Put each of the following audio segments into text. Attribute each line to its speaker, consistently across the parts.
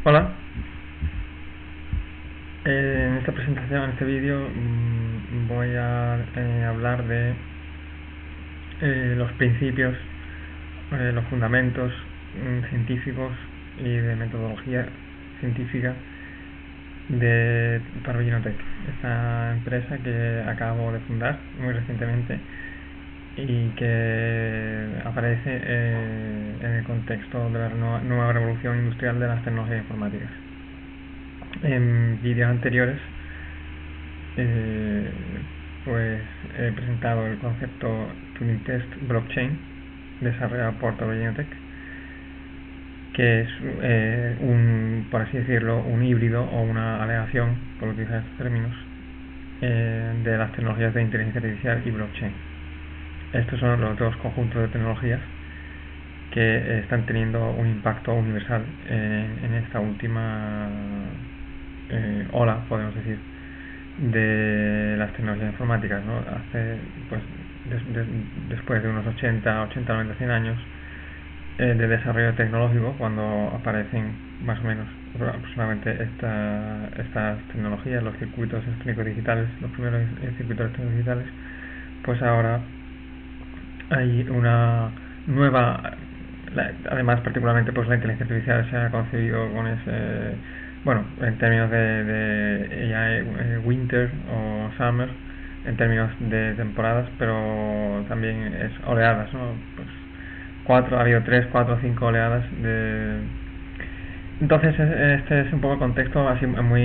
Speaker 1: Hola, en esta presentación, en este vídeo, voy a hablar de los principios, los fundamentos científicos y de metodología científica de Torbellino-Tech, esta empresa que acabo de fundar muy recientemente y que aparece en el contexto de la nueva revolución industrial de las tecnologías informáticas. En vídeos anteriores pues he presentado el concepto Turing Test Blockchain desarrollado por Torbellino-Tech, que es por así decirlo, un híbrido o una aleación, por utilizar estos términos, de las tecnologías de inteligencia artificial y blockchain. Estos son los dos conjuntos de tecnologías que están teniendo un impacto universal en esta última ola, podemos decir, de las tecnologías informáticas, ¿no? Hace, pues, después de unos 80, 90, 100 años de desarrollo tecnológico, cuando aparecen más o menos aproximadamente estas tecnologías, los circuitos electrónicos digitales, los primeros circuitos electrónicos digitales, pues ahora hay una nueva, además particularmente pues la inteligencia artificial se ha concebido con ese, bueno, en términos de AI, winter o summer, en términos de temporadas, pero también es oleadas, ¿no? Pues ha habido 3, 4, 5 oleadas de... Entonces este es un poco el contexto así muy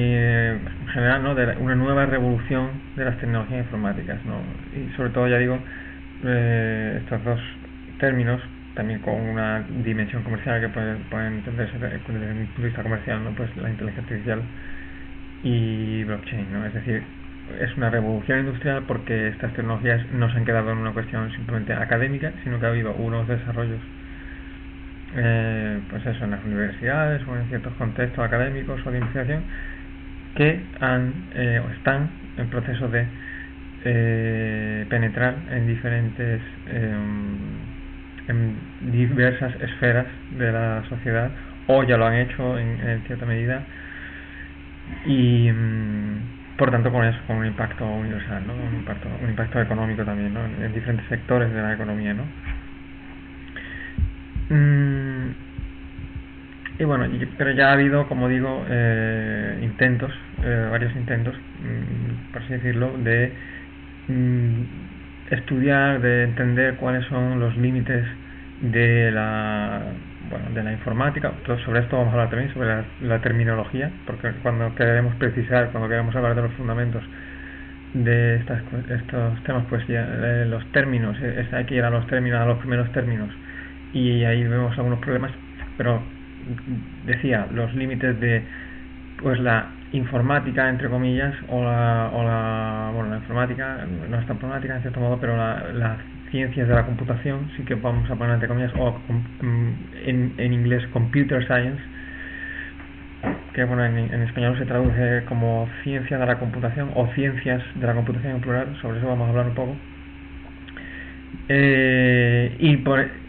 Speaker 1: general, ¿no? De una nueva revolución de las tecnologías informáticas, ¿no? Y sobre todo, ya digo, estos dos términos, también con una dimensión comercial que pueden entenderse desde el punto de vista comercial, ¿no? Pues la inteligencia artificial y blockchain, ¿no? Es decir, es una revolución industrial porque estas tecnologías no se han quedado en una cuestión simplemente académica, sino que ha habido unos desarrollos pues eso, en las universidades o en ciertos contextos académicos o de investigación que han o están en proceso de penetrar en diferentes en diversas esferas de la sociedad, o ya lo han hecho en cierta medida, y por tanto con eso, con un impacto universal, ¿no? Un impacto económico también, ¿no? En diferentes sectores de la economía, ¿no? Y bueno, pero ya ha habido, como digo, intentos, varios intentos, por así decirlo, de estudiar, de entender cuáles son los límites de la informática. Sobre esto vamos a hablar también, sobre la terminología, porque cuando queremos precisar, cuando queremos hablar de los fundamentos de estos temas, pues ya los términos, hay que ir a los términos, a los primeros términos, y ahí vemos algunos problemas, pero decía, los límites de pues la informática, entre comillas, bueno, la informática no es tan informática en cierto modo, pero las ciencias de la computación, sí que vamos a poner entre comillas, o en inglés computer science, que bueno, en español se traduce como ciencia de la computación o ciencias de la computación en plural. Sobre eso vamos a hablar un poco. Y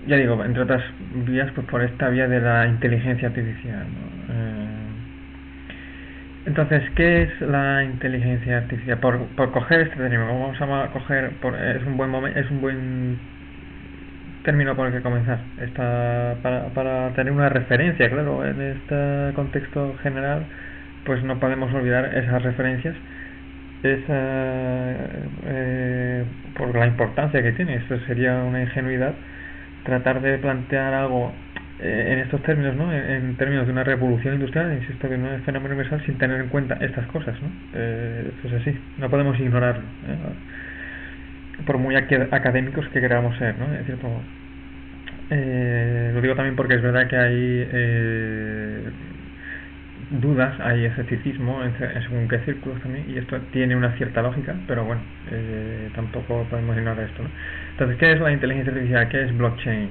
Speaker 1: ya digo, entre otras vías, pues por esta vía de la inteligencia artificial, ¿no? Entonces, ¿qué es la inteligencia artificial? Por coger este término, vamos a coger, es un buen término por el que comenzar, para tener una referencia, claro, en este contexto general, pues no podemos olvidar esas referencias, por la importancia que tiene. Esto sería una ingenuidad tratar de plantear algo en estos términos, ¿no? En términos de una revolución industrial, insisto, de un fenómeno universal, sin tener en cuenta estas cosas, ¿no? Pues así, no podemos ignorarlo, por muy académicos que queramos ser, ¿no? Es cierto. Lo digo también porque es verdad que hay dudas, hay escepticismo según qué círculos también, y esto tiene una cierta lógica, pero bueno, tampoco podemos ignorar esto, ¿no? Entonces, ¿qué es la inteligencia artificial? ¿Qué es blockchain?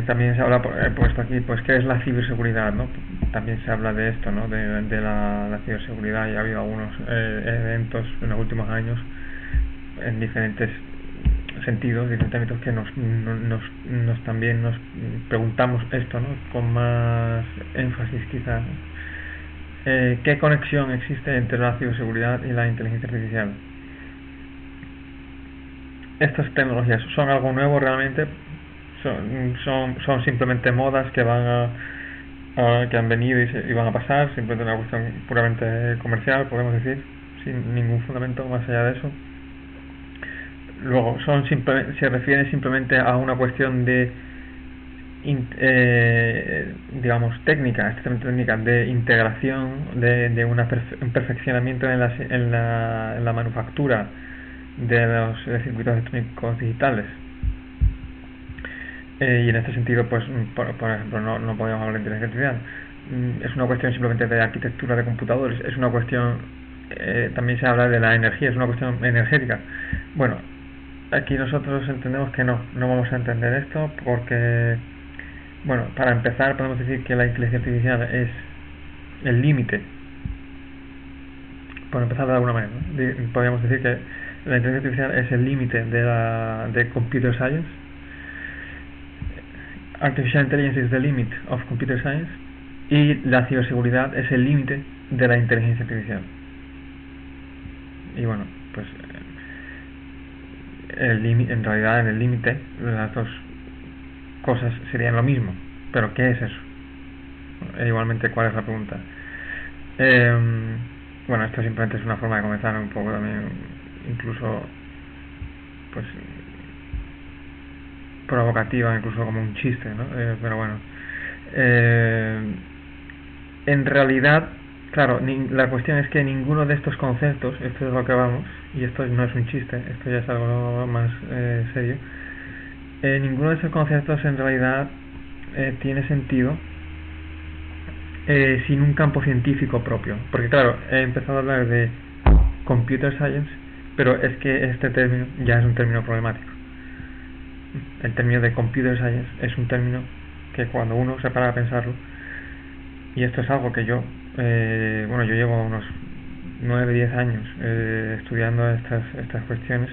Speaker 1: También se habla, he puesto aquí, pues qué es la ciberseguridad, ¿no? También se habla de esto, ¿no? De la ciberseguridad, y ha habido algunos eventos en los últimos años en diferentes sentidos, diferentes ámbitos que también nos preguntamos esto, ¿no? Con más énfasis quizás, ¿no? ¿Qué conexión existe entre la ciberseguridad y la inteligencia artificial? Estas tecnologías son algo nuevo realmente, son simplemente modas que que han venido y van a pasar, simplemente una cuestión puramente comercial, podemos decir, sin ningún fundamento más allá de eso. Luego, se refiere simplemente a una cuestión de digamos estrictamente técnica, de integración, de un perfeccionamiento en la manufactura de los circuitos electrónicos digitales. Y en este sentido, pues por ejemplo, no podemos hablar de inteligencia artificial. Es una cuestión simplemente de arquitectura de computadores, es una cuestión, también se habla de la energía, es una cuestión energética. Bueno, aquí nosotros entendemos que no vamos a entender esto porque, bueno, para empezar podemos decir que la inteligencia artificial es el límite, por empezar de alguna manera, ¿no? Podríamos decir que la inteligencia artificial es el límite de computer science. Artificial Intelligence is the limit of computer science, y la ciberseguridad es el límite de la inteligencia artificial. Y bueno, pues en realidad en el límite las dos cosas serían lo mismo, pero ¿qué es eso? Igualmente, ¿cuál es la pregunta? Bueno, esto simplemente es una forma de comenzar un poco también, incluso pues provocativa, incluso como un chiste, ¿no? Pero bueno, en realidad, claro, la cuestión es que ninguno de estos conceptos, esto es lo que vamos, y esto no es un chiste, esto ya es algo más serio, ninguno de estos conceptos en realidad tiene sentido sin un campo científico propio, porque claro, he empezado a hablar de computer science, pero es que este término ya es un término problemático. El término de computer science es un término que cuando uno se para a pensarlo, y esto es algo que yo llevo unos 9-10 años estudiando estas cuestiones,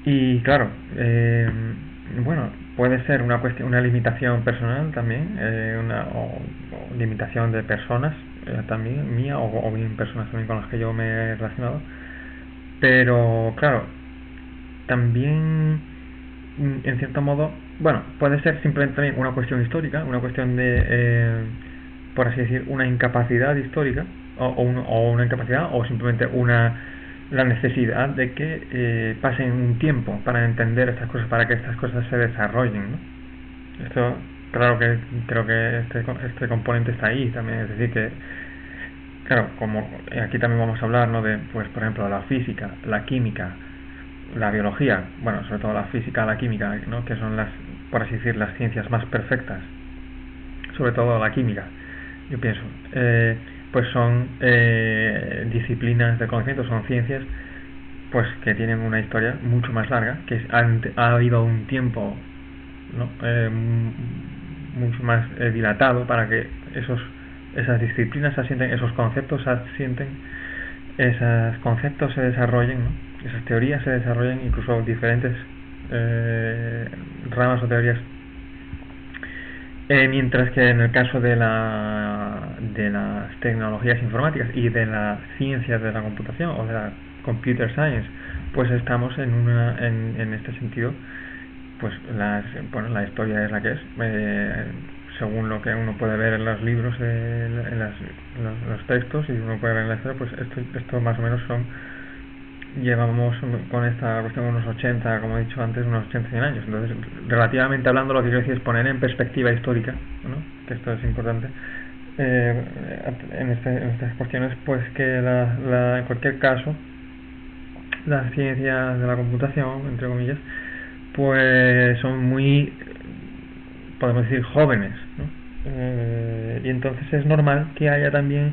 Speaker 1: y claro, puede ser una limitación personal también, o limitación de personas también mía, o bien personas también con las que yo me he relacionado, pero claro, también en cierto modo, puede ser simplemente también una cuestión histórica, una cuestión de, por así decir, una incapacidad histórica, o una incapacidad, o simplemente la necesidad de que pasen un tiempo para entender estas cosas, para que estas cosas se desarrollen, ¿no? Esto, claro que creo que este componente está ahí también, es decir que, claro, como aquí también vamos a hablar, ¿no? De, pues, por ejemplo, la física, la química, la biología, sobre todo la física, la química, ¿no? Que son por así decir, las ciencias más perfectas, sobre todo la química, yo pienso, pues son disciplinas de conocimiento, son ciencias pues que tienen una historia mucho más larga, que ha habido un tiempo, ¿no? Mucho más dilatado para que esas disciplinas se asienten, esos conceptos se asienten, esos conceptos se desarrollen, ¿no? Esas teorías se desarrollan, incluso diferentes ramas o teorías, mientras que en el caso de las tecnologías informáticas y de las ciencias de la computación o de la computer science, pues estamos en este sentido, pues la historia es la que es, según lo que uno puede ver en los libros, en los textos, y uno puede ver en la historia, pues esto más o menos llevamos con esta cuestión unos 80, como he dicho antes, unos 80-100 años. Entonces, relativamente hablando, lo que quiero decir es poner en perspectiva histórica, ¿no? Que esto es importante en estas cuestiones, pues que en cualquier caso las ciencias de la computación, entre comillas, pues son muy, podemos decir, jóvenes, ¿no? Y entonces es normal que haya también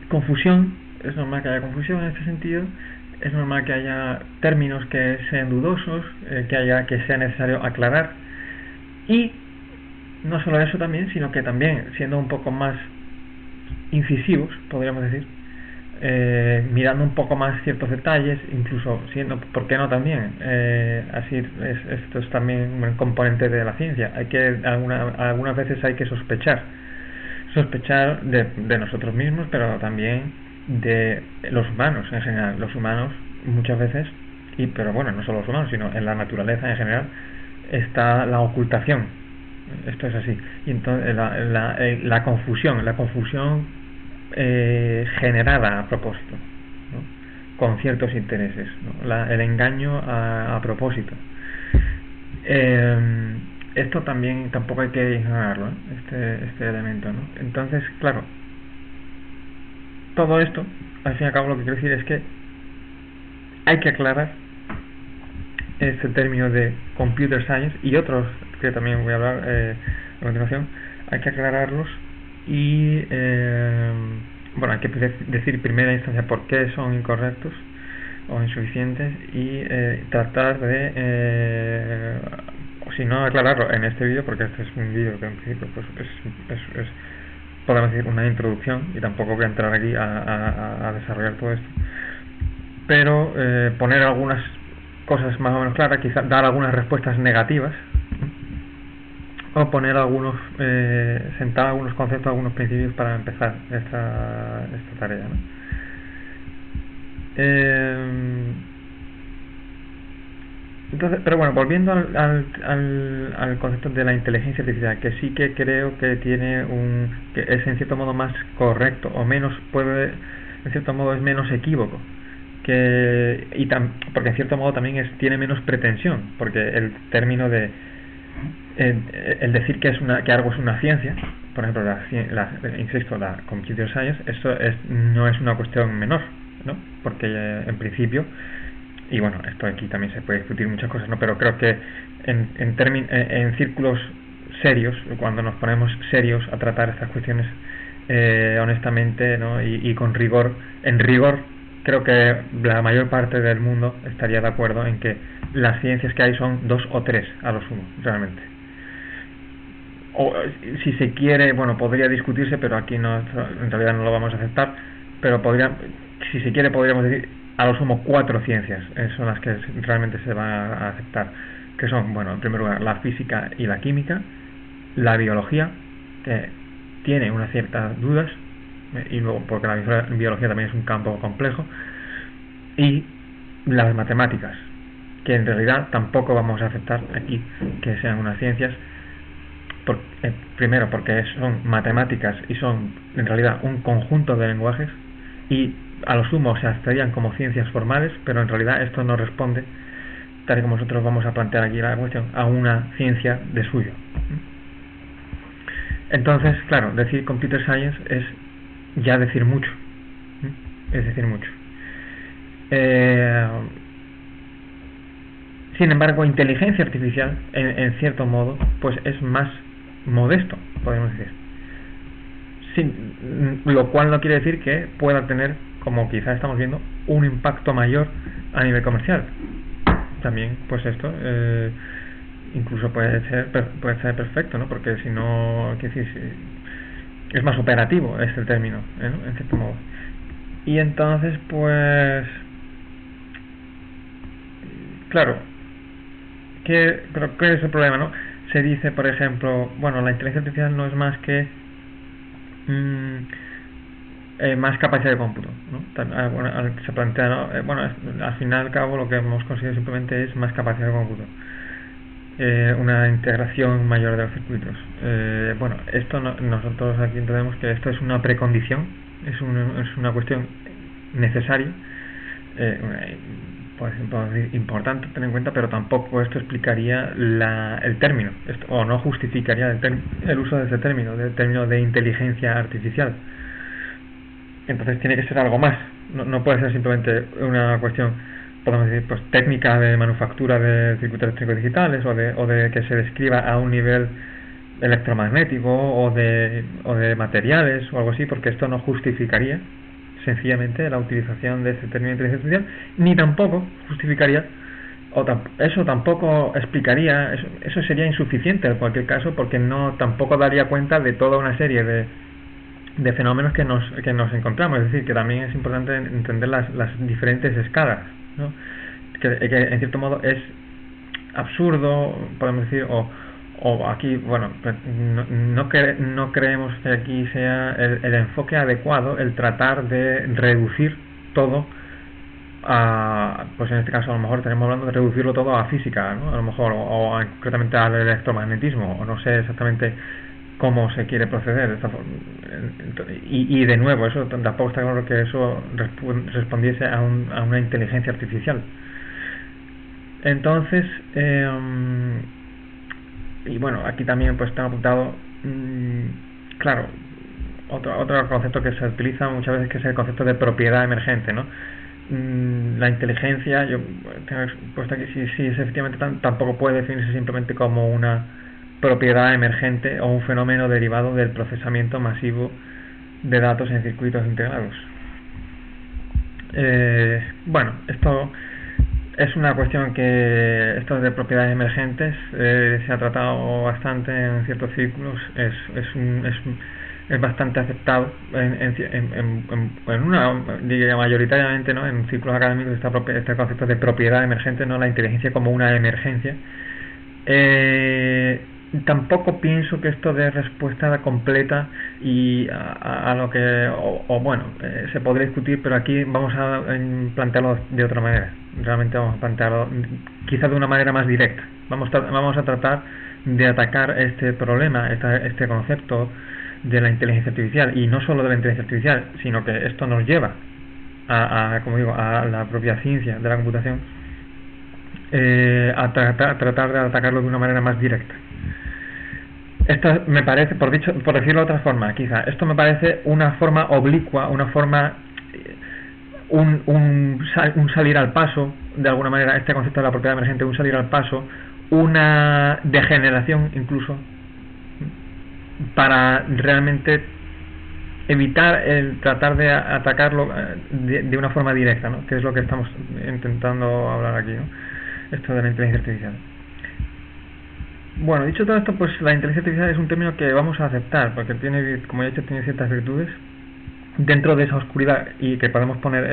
Speaker 1: confusión. Es normal que haya confusión en este sentido, es normal que haya términos que sean dudosos, que sea necesario aclarar, y no solo eso también, sino que también, siendo un poco más incisivos, podríamos decir, mirando un poco más ciertos detalles, incluso siendo, ¿por qué no también? Así esto es también un componente de la ciencia. Algunas veces hay que sospechar de nosotros mismos, pero también de los humanos en general. Los humanos muchas veces, pero bueno, no solo los humanos, sino en la naturaleza en general, está la ocultación. Esto es así. Y entonces la confusión generada a propósito, ¿no? Con ciertos intereses, ¿no? El engaño a propósito. Esto también tampoco hay que ignorarlo, ¿eh? este elemento, ¿no? Entonces, claro, todo esto, al fin y al cabo, lo que quiero decir es que hay que aclarar este término de computer science y otros que también voy a hablar a continuación. Hay que aclararlos y bueno, hay que decir en primera instancia por qué son incorrectos o insuficientes y tratar de o si no aclararlo en este vídeo, porque este es un vídeo que en principio pues es podemos decir una introducción y tampoco voy a entrar aquí a desarrollar todo esto, pero poner algunas cosas más o menos claras, quizás dar algunas respuestas negativas, o poner sentar algunos conceptos, algunos principios para empezar esta tarea, ¿no? Entonces, pero bueno, volviendo al concepto de la inteligencia artificial, que sí que creo que que es en cierto modo más correcto o menos en cierto modo es menos equívoco, porque en cierto modo también tiene menos pretensión, porque el término de el decir que algo es una ciencia, por ejemplo, insisto, la computer science, eso no es una cuestión menor, ¿no? Porque en principio, y bueno, esto aquí también se puede discutir muchas cosas, ¿no? Pero creo que en círculos serios, cuando nos ponemos serios a tratar estas cuestiones honestamente, ¿no? y con rigor, creo que la mayor parte del mundo estaría de acuerdo en que las ciencias que hay son 2 o 3 a lo sumo, realmente. O si se quiere, bueno, podría discutirse, pero aquí en realidad no lo vamos a aceptar, pero si se quiere podríamos decir a lo sumo 4 ciencias son las que realmente se van a aceptar, que son, bueno, en primer lugar la física y la química, la biología, que tiene unas ciertas dudas, y luego porque la biología también es un campo complejo, y las matemáticas, que en realidad tampoco vamos a aceptar aquí que sean unas ciencias, primero porque son matemáticas y son en realidad un conjunto de lenguajes y a lo sumo se estarían como ciencias formales, pero en realidad esto no responde, tal y como nosotros vamos a plantear aquí la cuestión, a una ciencia de suyo. Entonces, claro, decir computer science es ya decir mucho, es decir mucho. Sin embargo, inteligencia artificial, en cierto modo, pues es más modesto, podemos decir. Lo cual no quiere decir que pueda tener, como quizás estamos viendo, un impacto mayor a nivel comercial. También, pues esto incluso puede ser perfecto, ¿no? Porque si no, es más operativo este término, ¿no? En cierto modo. Y entonces, pues, claro, ¿qué es el problema, no? Se dice, por ejemplo, bueno, la inteligencia artificial no es más que más capacidad de cómputo, ¿no? Se plantea, ¿no? Bueno, al final al cabo lo que hemos conseguido simplemente es más capacidad de cómputo, una integración mayor de los circuitos. Bueno, esto nosotros aquí entendemos que esto es una precondición, es una cuestión necesaria, por ejemplo, importante tener en cuenta, pero tampoco esto explicaría el término, o no justificaría el uso de ese término, del término de inteligencia artificial. Entonces tiene que ser algo más, no puede ser simplemente una cuestión, podemos decir, pues técnica de manufactura de circuitos eléctricos digitales, o de que se describa a un nivel electromagnético o de materiales o algo así, porque esto no justificaría sencillamente la utilización de este término de inteligencia artificial, ni tampoco justificaría, eso tampoco explicaría, eso sería insuficiente en cualquier caso, porque tampoco daría cuenta de toda una serie de fenómenos que nos encontramos. Es decir, que también es importante entender las diferentes escalas, ¿no? Que en cierto modo es absurdo, podemos decir, o aquí, bueno, no creemos que aquí sea el enfoque adecuado el tratar de reducir todo a, pues en este caso a lo mejor tenemos hablando de reducirlo todo a física, ¿no? A lo mejor, o concretamente al electromagnetismo, o no sé exactamente cómo se quiere proceder de esta forma. Y de nuevo, eso tampoco está claro que eso respondiese a una inteligencia artificial. Entonces, y bueno, aquí también pues está apuntado, claro, otro concepto que se utiliza muchas veces, que es el concepto de propiedad emergente, ¿no? La inteligencia, yo tengo puesto aquí, si efectivamente tampoco puede definirse simplemente como una propiedad emergente o un fenómeno derivado del procesamiento masivo de datos en circuitos integrados. Bueno, esto es una cuestión que esto de propiedades emergentes se ha tratado bastante en ciertos círculos, es bastante aceptado en una, diría mayoritariamente, ¿no? En círculos académicos este concepto de propiedad emergente, no la inteligencia como una emergencia. Tampoco pienso que esto dé respuesta completa y a lo que bueno, se podría discutir, pero aquí vamos a plantearlo de otra manera. Realmente vamos a plantearlo quizás de una manera más directa. Vamos a tratar de atacar este problema, este concepto de la inteligencia artificial, y no solo de la inteligencia artificial, sino que esto nos lleva como digo, a la propia ciencia de la computación, a tratar de atacarlo de una manera más directa. Esto me parece, por decirlo de otra forma, quizá, esto me parece una forma oblicua, una forma, un salir al paso, de alguna manera, este concepto de la propiedad emergente, un salir al paso, una degeneración incluso, para realmente evitar el tratar de atacarlo de una forma directa, ¿no? Que es lo que estamos intentando hablar aquí, ¿no? Esto de la inteligencia artificial. Bueno, dicho todo esto, pues la inteligencia artificial es un término que vamos a aceptar, porque tiene, como he dicho, tiene ciertas virtudes dentro de esa oscuridad, y que podemos poner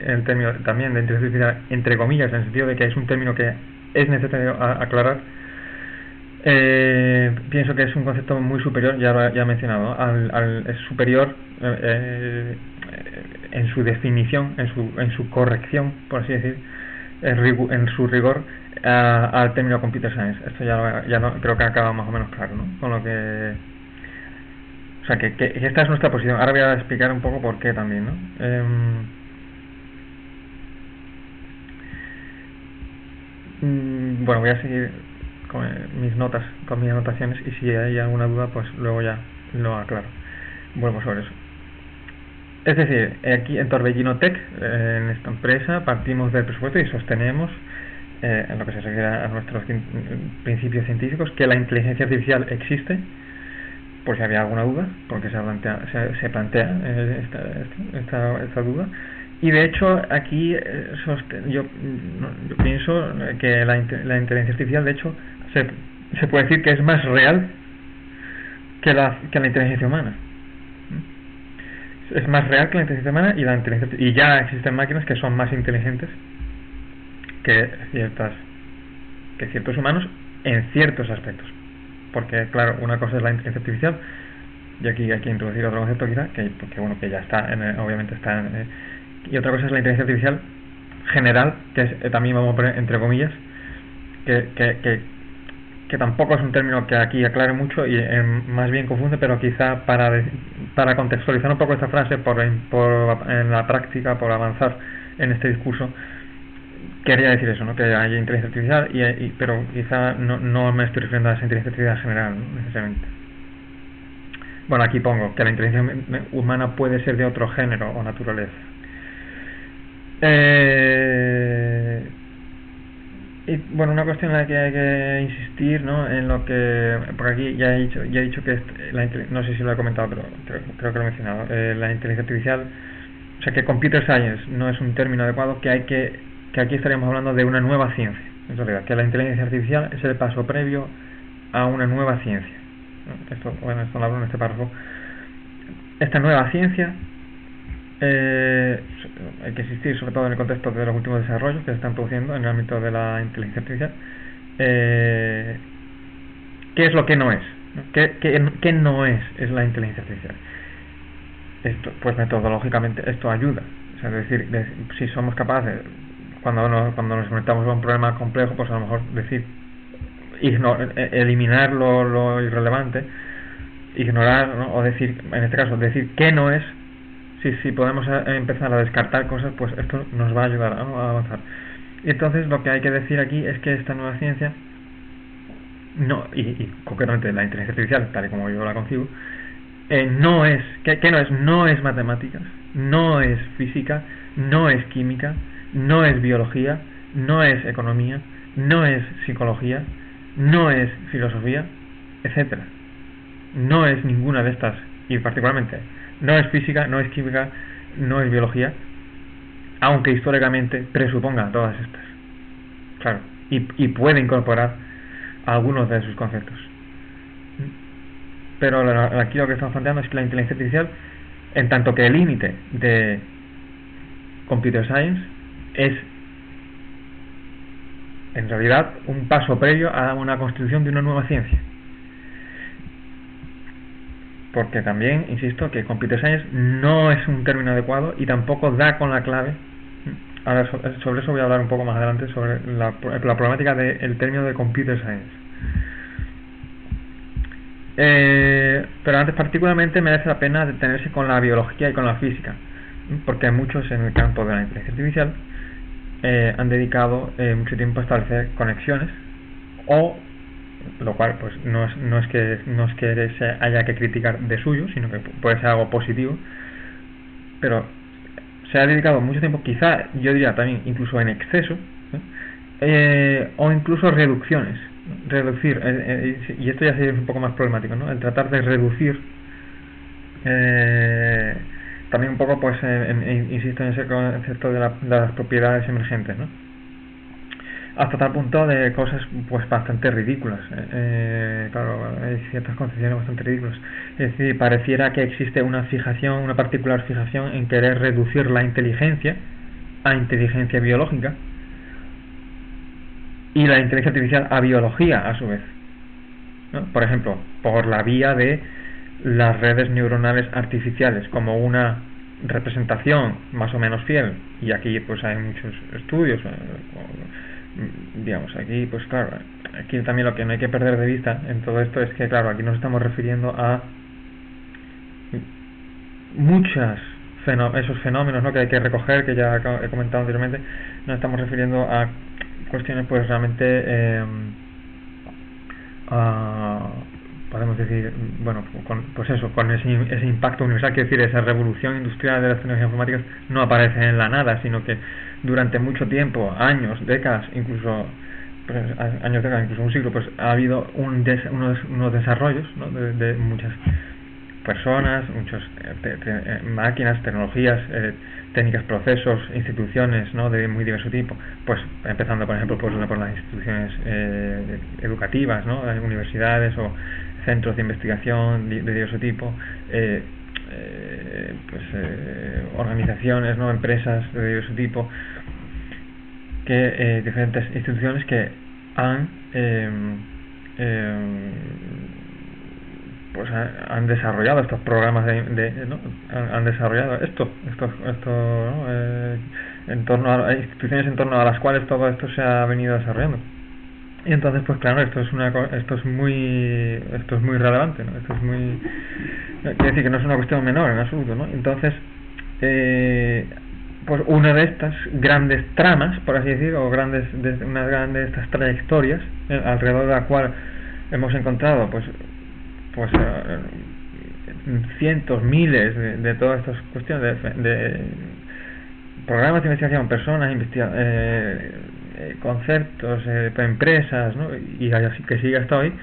Speaker 1: el término también de inteligencia artificial entre comillas, en el sentido de que es un término que es necesario aclarar. Pienso que es un concepto muy superior, ya he mencionado, ¿no? Es superior en su definición, en su corrección, por así decir, en su rigor, al término computer science. Esto ya no, creo que acaba más o menos claro, ¿no? Con lo que, o sea, que esta es nuestra posición. Ahora voy a explicar un poco por qué también, ¿no? Bueno, voy a seguir con mis notas, con mis anotaciones, y si hay alguna duda, pues luego ya lo aclaro. Vuelvo sobre eso. Es decir, aquí en Torbellino Tech, en esta empresa, partimos del presupuesto y sostenemos, en lo que se refiere a nuestros principios científicos, que la inteligencia artificial existe, por si había alguna duda, porque se plantea esta duda. Y de hecho aquí yo pienso que la inteligencia artificial, de hecho, se puede decir que es más real que la inteligencia humana. Es más real que la inteligencia humana, y ya existen máquinas que son más inteligentes que ciertos humanos en ciertos aspectos. Porque claro, una cosa es la inteligencia artificial, y aquí hay que introducir otro concepto quizá, que ya está obviamente está y otra cosa es la inteligencia artificial general, que es, también vamos a poner entre comillas, que tampoco es un término que aquí aclare mucho, y más bien confunde, pero quizá para contextualizar un poco esta frase, en la práctica, por avanzar en este discurso, quería decir eso, ¿no? Que hay inteligencia artificial, pero quizá no me estoy refiriendo a esa inteligencia artificial general, ¿no? Necesariamente. Bueno, aquí pongo que la inteligencia humana puede ser de otro género o naturaleza. Y bueno, una cuestión en la que hay que insistir, ¿no? En lo que, por aquí ya he dicho que no sé si lo he comentado, pero creo que lo he mencionado, la inteligencia artificial, o sea, que computer science no es un término adecuado, que aquí estaríamos hablando de una nueva ciencia, en realidad, que la inteligencia artificial es el paso previo a una nueva ciencia. Esto lo hablo en este párrafo. esta nueva ciencia hay que existir sobre todo en el contexto de los últimos desarrollos que se están produciendo en el ámbito de la inteligencia artificial. ¿Qué es lo que no es? ¿Qué no es la inteligencia artificial? Esto, pues metodológicamente esto ayuda. O sea, es decir, si somos capaces, cuando nos enfrentamos a un problema complejo, pues a lo mejor decir, eliminar lo irrelevante, ignorar, ¿no? O decir, en este caso, decir qué no es. Si podemos empezar a descartar cosas, pues esto nos va a ayudar a avanzar. Y entonces lo que hay que decir aquí es que esta nueva ciencia, no, y concretamente la inteligencia artificial, tal y como yo la concibo, no es, ¿qué no es? No es matemáticas, no es física, no es química, no es biología, no es economía, no es psicología, no es filosofía, etcétera. No es ninguna de estas, y particularmente no es física, no es química, no es biología, aunque históricamente presuponga todas estas. Claro, y puede incorporar algunos de sus conceptos. Pero aquí lo que estamos planteando es que la inteligencia artificial, en tanto que el límite de computer science, es en realidad un paso previo a una constitución de una nueva ciencia. Porque también, insisto, que computer science no es un término adecuado y tampoco da con la clave. Ahora sobre eso voy a hablar un poco más adelante, sobre la problemática del término de computer science. Pero antes particularmente merece la pena detenerse con la biología y con la física, porque muchos en el campo de la inteligencia artificial han dedicado mucho tiempo a establecer conexiones, o lo cual pues no es que se haya que criticar de suyo, sino que puede ser algo positivo, pero se ha dedicado mucho tiempo, quizá yo diría también incluso en exceso, o incluso reducciones, reducir, y esto ya sería un poco más problemático, ¿no? El tratar de reducir también un poco, pues insisto en ese concepto de las propiedades emergentes, ¿no? Hasta tal punto de cosas pues bastante ridículas. Claro, hay ciertas concepciones bastante ridículas. Es decir, pareciera que existe una fijación, una particular fijación en querer reducir la inteligencia a inteligencia biológica y la inteligencia artificial a biología a su vez, ¿no? Por ejemplo, por la vía de las redes neuronales artificiales como una representación más o menos fiel, y aquí pues hay muchos estudios, digamos, aquí pues claro, aquí también lo que no hay que perder de vista en todo esto es que claro, aquí nos estamos refiriendo a esos fenómenos, ¿no?, que hay que recoger, que ya he comentado anteriormente. Nos estamos refiriendo a cuestiones pues realmente podemos decir, bueno, con ese impacto universal, quiero decir, esa revolución industrial de las tecnologías informáticas no aparece en la nada, sino que durante mucho tiempo, años, décadas, incluso un siglo, pues ha habido unos desarrollos, ¿no?, de muchas personas, muchas máquinas, tecnologías, técnicas, procesos, instituciones, ¿no?, de muy diverso tipo, pues empezando por ejemplo por las instituciones educativas, ¿no?, universidades o centros de investigación de diverso tipo, organizaciones, ¿no?, empresas de diverso tipo, que diferentes instituciones que han pues han desarrollado estos programas ¿no?, han desarrollado esto ¿no?, instituciones en torno a las cuales todo esto se ha venido desarrollando. Y entonces pues claro, esto es muy relevante, ¿no? Quiere decir que no es una cuestión menor en absoluto, ¿no? Entonces pues una de estas grandes tramas, por así decir, o una de estas trayectorias alrededor de la cual hemos encontrado pues cientos, miles de todas estas cuestiones de programas de investigación, personas, conceptos, empresas, ¿no?, y así que sigue hasta hoy,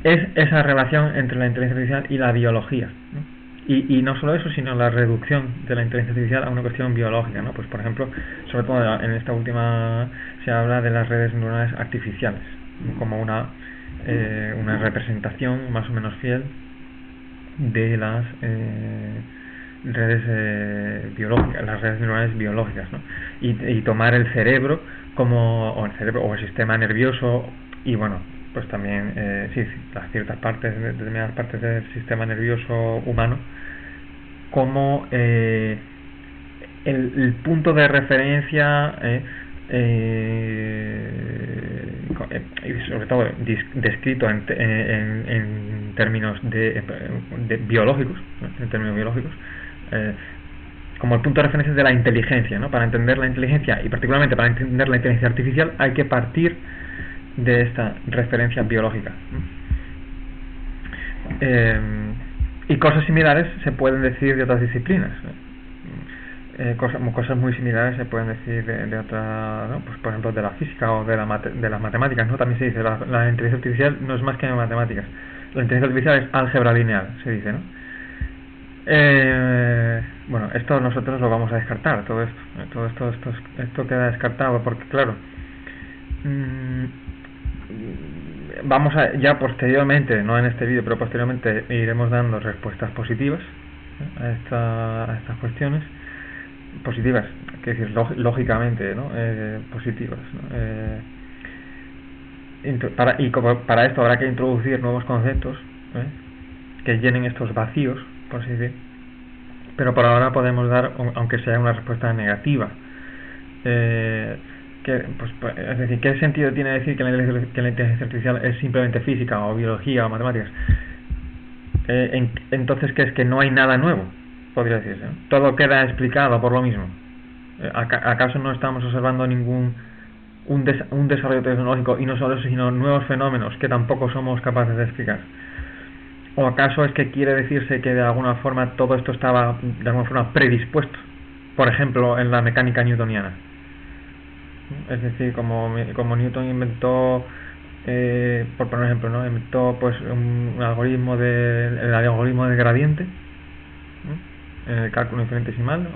Speaker 1: es esa relación entre la inteligencia artificial y la biología, ¿no? Y no solo eso, sino la reducción de la inteligencia artificial a una cuestión biológica, ¿no? Pues por ejemplo, sobre todo en esta última se habla de las redes neuronales artificiales, ¿no?, como una representación más o menos fiel de las redes biológicas, las redes neuronales biológicas, ¿no? Y tomar el cerebro o el sistema nervioso y bueno, pues también sí, las ciertas partes, determinadas partes del sistema nervioso humano como el punto de referencia y sobre todo descrito en términos de biológicos, ¿no? En términos biológicos, como el punto de referencia de la inteligencia, ¿no? Para entender la inteligencia y particularmente para entender la inteligencia artificial hay que partir de esta referencia biológica. Y cosas similares se pueden decir de otras disciplinas. Cosas muy similares se pueden decir de otra, ¿no? Pues por ejemplo de la física o de las matemáticas, ¿no? También se dice la inteligencia artificial no es más que matemáticas. La inteligencia artificial es álgebra lineal, se dice, ¿no? Bueno, esto nosotros lo vamos a descartar, todo esto queda descartado porque claro, vamos a, ya posteriormente, no en este vídeo, pero posteriormente iremos dando respuestas positivas a estas cuestiones positivas, que decir lógicamente, ¿no? Positivas, ¿no? Para esto habrá que introducir nuevos conceptos que llenen estos vacíos, por así decir, pero por ahora podemos dar, aunque sea una respuesta negativa, es decir, ¿qué sentido tiene decir que la inteligencia artificial es simplemente física o biología o matemáticas? Entonces, ¿qué es? Que no hay nada nuevo, podría decirse, ¿no? Todo queda explicado por lo mismo. ¿Acaso no estamos observando un desarrollo tecnológico y no solo eso, sino nuevos fenómenos que tampoco somos capaces de explicar? ¿O acaso es que quiere decirse que de alguna forma todo esto estaba de alguna forma predispuesto? Por ejemplo, en la mecánica newtoniana. Es decir, como Newton inventó, por poner un ejemplo, ¿no? Inventó pues el algoritmo del gradiente, ¿no? En el cálculo infinitesimal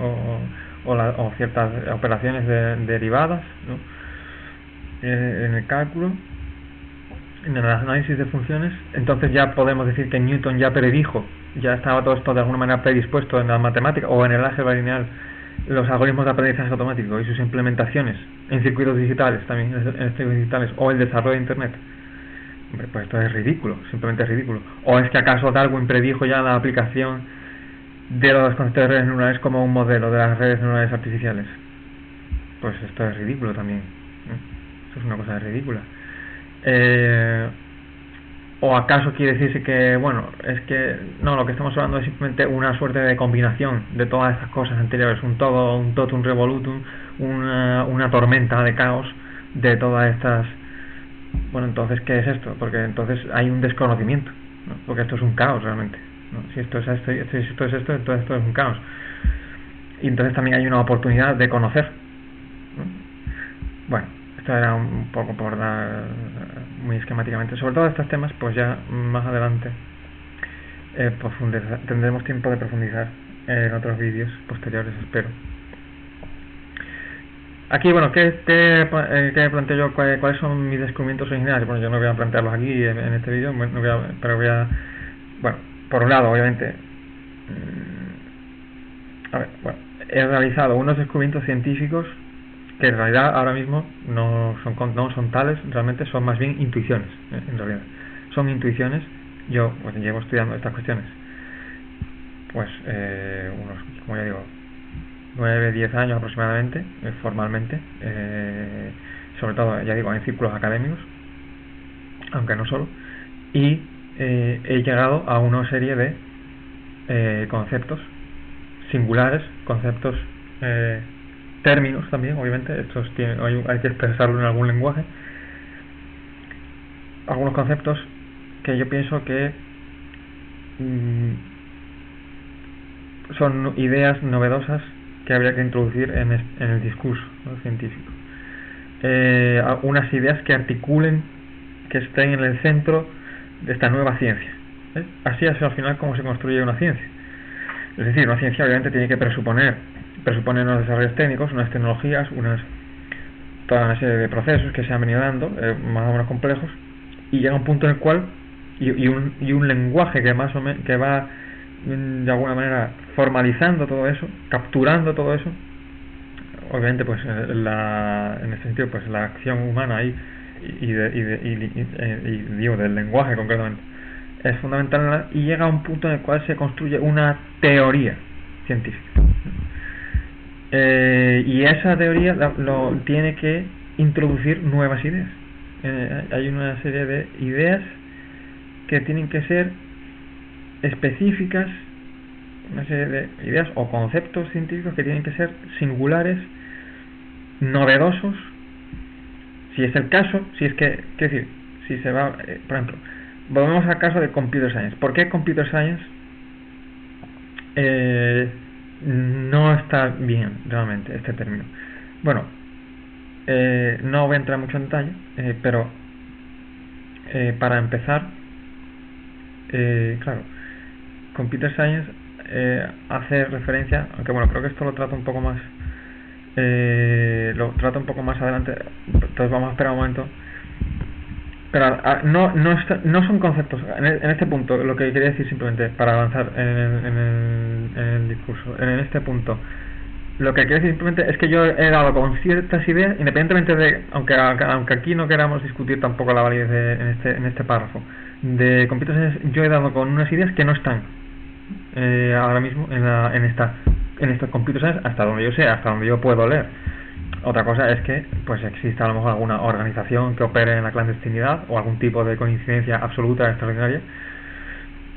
Speaker 1: o ciertas operaciones derivadas, ¿no? En el cálculo, en el análisis de funciones. Entonces ya podemos decir que Newton ya predijo, ya estaba todo esto de alguna manera predispuesto en la matemática o en el álgebra lineal, los algoritmos de aprendizaje automático y sus implementaciones en circuitos digitales, también en circuitos digitales, o el desarrollo de internet. Hombre, pues esto es ridículo, simplemente es ridículo. ¿O es que acaso Darwin predijo ya la aplicación de los conceptos de redes neuronales como un modelo de las redes neuronales artificiales? Pues esto es ridículo también, ¿no? Esto es una cosa ridícula. ¿O acaso quiere decirse que, bueno, es que no, lo que estamos hablando es simplemente una suerte de combinación de todas estas cosas anteriores, un totum revolutum, una tormenta de caos de todas estas? Bueno, entonces, ¿qué es esto? Porque entonces hay un desconocimiento, ¿no? Porque esto es un caos realmente, ¿no? Si esto es esto, entonces esto es un caos. Y entonces también hay una oportunidad de conocer, ¿no? Bueno, esto era un poco por dar muy esquemáticamente. Sobre todo estos temas, pues ya más adelante tendremos tiempo de profundizar en otros vídeos posteriores, espero. Aquí, bueno, ¿qué planteo yo? ¿Cuáles son mis descubrimientos originales? Bueno, yo no voy a plantearlos aquí en este vídeo, pero voy a... Bueno, por un lado, obviamente... he realizado unos descubrimientos científicos que en realidad ahora mismo no son tales, realmente son más bien intuiciones, en realidad. Son intuiciones. Yo pues llevo estudiando estas cuestiones pues como ya digo, 9-10 años aproximadamente, formalmente, sobre todo, ya digo, en círculos académicos, aunque no solo, y he llegado a una serie de conceptos singulares, conceptos, términos también, obviamente, hay que expresarlo en algún lenguaje, algunos conceptos que yo pienso que son ideas novedosas que habría que introducir en el discurso, ¿no?, científico. Unas ideas que articulen, que estén en el centro de esta nueva ciencia. Así es al final como se construye una ciencia. Es decir, una ciencia obviamente tiene que presupone unos desarrollos técnicos, unas tecnologías, toda una serie de procesos que se han venido dando, más o menos complejos, y llega un punto en el cual y un lenguaje que más o menos que va de alguna manera formalizando todo eso, capturando todo eso. Obviamente pues en ese sentido pues la acción humana ahí y digo del lenguaje concretamente es fundamental, y llega a un punto en el cual se construye una teoría científica, y esa teoría lo tiene que introducir nuevas ideas. Hay una serie de ideas que tienen que ser específicas, una serie de ideas o conceptos científicos que tienen que ser singulares, novedosos, si es el caso, si es que, quiero decir, si se va, por ejemplo, volvemos al caso de Computer Science. ¿Por qué Computer Science no está bien realmente este término? Bueno, no voy a entrar mucho en detalle, pero para empezar, claro, Computer Science hace referencia, aunque bueno, creo que esto lo trata un poco más adelante, entonces vamos a esperar un momento. Pero no son conceptos. En este punto, lo que quería decir simplemente para avanzar en el discurso, en este punto, lo que quería decir simplemente es que yo he dado con ciertas ideas, independientemente de, aunque aquí no queramos discutir tampoco la validez en este párrafo de Computer Science, yo he dado con unas ideas que no están ahora mismo en estos Computer Science, hasta donde yo sé, hasta donde yo puedo leer. Otra cosa es que pues exista a lo mejor alguna organización que opere en la clandestinidad o algún tipo de coincidencia absoluta extraordinaria,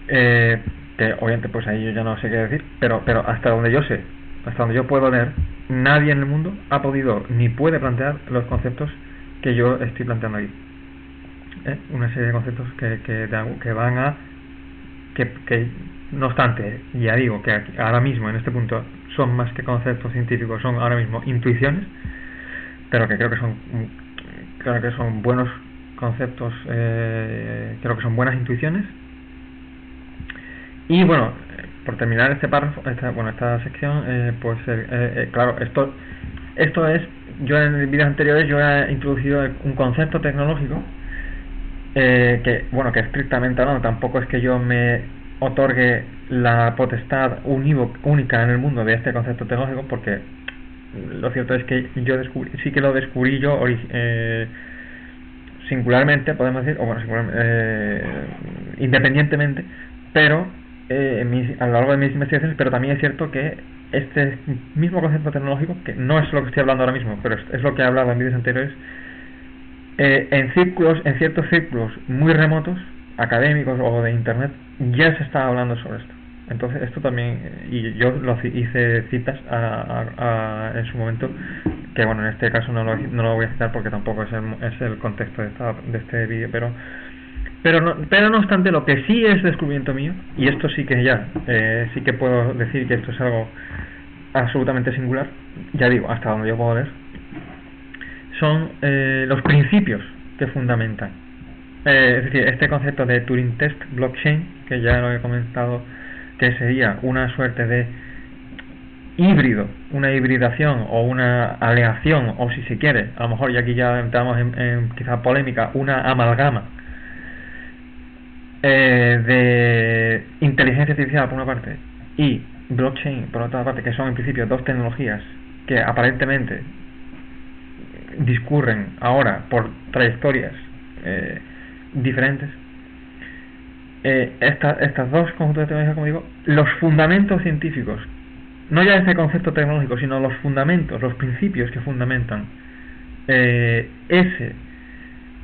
Speaker 1: que obviamente pues ahí yo ya no sé qué decir, pero hasta donde yo sé, hasta donde yo puedo leer, nadie en el mundo ha podido ni puede plantear los conceptos que yo estoy planteando aquí. Una serie de conceptos que van a que no obstante, ya digo que aquí, ahora mismo en este punto son más que conceptos científicos, son ahora mismo intuiciones, pero que creo que son buenos conceptos, creo que son buenas intuiciones. Y bueno, por terminar este párrafo, esta sección, pues claro, esto es, yo en vídeos anteriores yo he introducido un concepto tecnológico que estrictamente hablando tampoco es que yo me otorgue la potestad única en el mundo de este concepto tecnológico, porque lo cierto es que yo sí que lo descubrí yo singularmente, podemos decir, o bueno, independientemente, pero a lo largo de mis investigaciones, pero también es cierto que este mismo concepto tecnológico, que no es lo que estoy hablando ahora mismo, pero es lo que he hablado en vídeos anteriores, en ciertos círculos muy remotos, académicos o de internet, ya se está hablando sobre esto. Entonces esto también, y yo hice citas en su momento, que bueno, en este caso no lo voy a citar porque tampoco es el contexto de este vídeo, pero no obstante, lo que sí es descubrimiento mío, y esto sí que ya sí que puedo decir que esto es algo absolutamente singular, ya digo, hasta donde yo puedo ver, son los principios que fundamentan, es decir, este concepto de Turing Test Blockchain, que ya lo he comentado, que sería una suerte de híbrido, una hibridación o una aleación, o si se quiere, a lo mejor, y aquí ya entramos en quizá polémica, una amalgama de inteligencia artificial por una parte y blockchain por otra parte, que son en principio dos tecnologías que aparentemente discurren ahora por trayectorias diferentes. Estas dos conjuntos de tecnologías, como digo, los fundamentos científicos, no ya este concepto tecnológico, sino los fundamentos, los principios que fundamentan ese